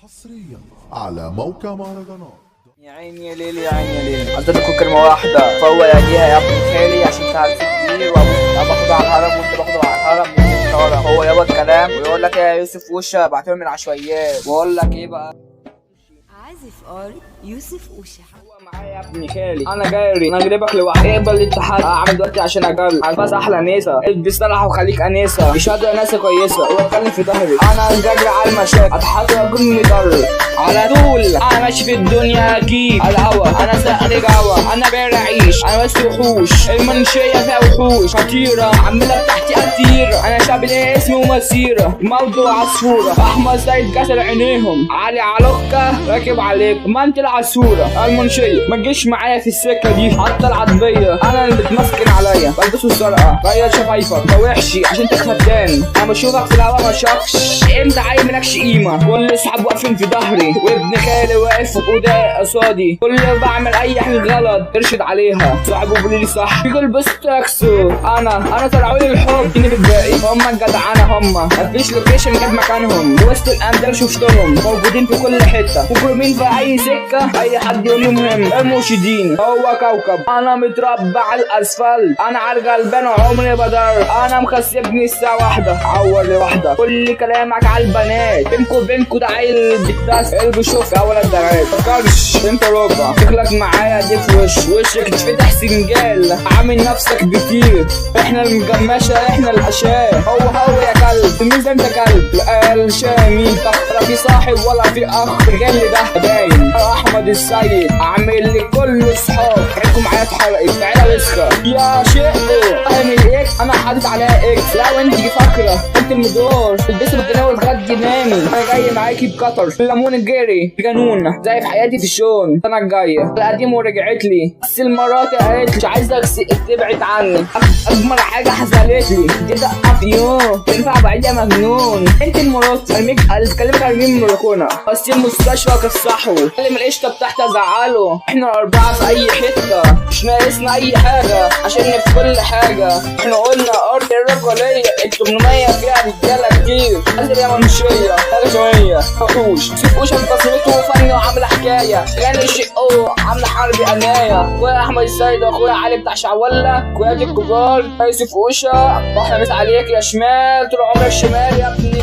حصريا على موقع مهرجانات. يا عيني يا ليل يا عيني يا ليل، قصدك كلمة واحدة فهو يديها يا ابن خالي عشان تعرف كتير باخده على الهرم وانت باخده على الهرم والمحترم. هو يابا الكلام ويقول لك ايه يا يوسف وشة بعتهم من العشوائيات واقول لك ايه بقى. عازف قارئ يوسف وشة. هو معايا يا ابن خالي انا جاري انا جايبك لوحدي اقبل الاتحاد اعمل دلوقتي عشان اجرب عارفاس احلى نيسة البس طلع وخليك انيسة يشهدوا ناس كويسة واتكلم في ظهري انا جاري على المشاكل اتحط اكون مدرب على طول انا ماشي في الدنيا اكيد على الهوا انا ساقط جوا انا بارع عيش انا بس وحوش المنشية فيها وحوش خطيرة عاملة تحتي كتير انا شعب ليه اسم ومسيرة موضوع عصفورة احمر زي كسر عينيهم علي علوكة راكب عليك ما انت العصفورة المنشية ما تجيش معايا في السكة دي حتى العضبية انا اللي بتمسكن عليا بلبسه الزرقاء غير شفايفك ده وحشي عشان تخدان انا بشوفك في الهوا ما شافش امتى عيل ملكش قيمة كل اصحابي واقفين في ظهري وابن خالي واقف وده قصادي كل ما بعمل اي حاجة غلط ترشد عليها صاحبه بيقول لي صح بيقول بس تاكسو انا طلعوا لي الحب اني بالباقي هم الجدعانة هم مفيش لوكيشن جاب مكانهم وسط الامدال شفتهم موجودين في كل حتة مجرمين في اي سكة اي حد يقول لي مهم المرشدين هو كوكب انا متربى على الاسفلت انا على الغلبان وعمري بدر انا مخسبني الساعة واحدة عور لوحدة كل كلامك على البنات بينكو ده عيل بتدس اللي بيشوف اول الدرجات فكرش انت ربع شكلك معايا دي في وشك تفتح سنجال عامل نفسك بكتير احنا المجمشة احنا الاشياء هو يا كلب الميزة انت كلب قال شامي لا في صاحب ولا في اخ الغل ده باين احمد السيد عامل لي كله صحاب عينكم معايا اتحرقت تعالى لسه يا شقه فاهم الاكس انا حاطط عليها اكس لا وانت فاكره انت المدور تلبسي بالجنيه والغد جنامي انا جاي معاكي بقطر الليمون الجري جنون زي في حياتي في الشون السنه الجايه القديم ورجعت لي بس المرات قالت لي مش عايزك تبعد عني اجمل حاجه حصلت لي دي دقه في يوم تنفع بعيد يا مجنون انت المرات ارميك كلمك ارميه من البلكونه بس المستشفى كسحوا كلم القشطه بتاعتي ازعله احنا الاربعه في اي حته مش ناقصنا اي حاجه عشان في كل حاجه احنا قلنا ارض الرجاليه ال 800 فيها رجاله كتير قلب يا منشيه حاجه شويه وحوش سيبوش بتصميته وفني وعامله حكايه غني شقه عامله حرب انايا اخويا احمد السيد واخويا علي بتاع شعوله اخويا الكبار يوسف وشة واحنا مش عليك يا شمال طول عمرك شمال يا ابني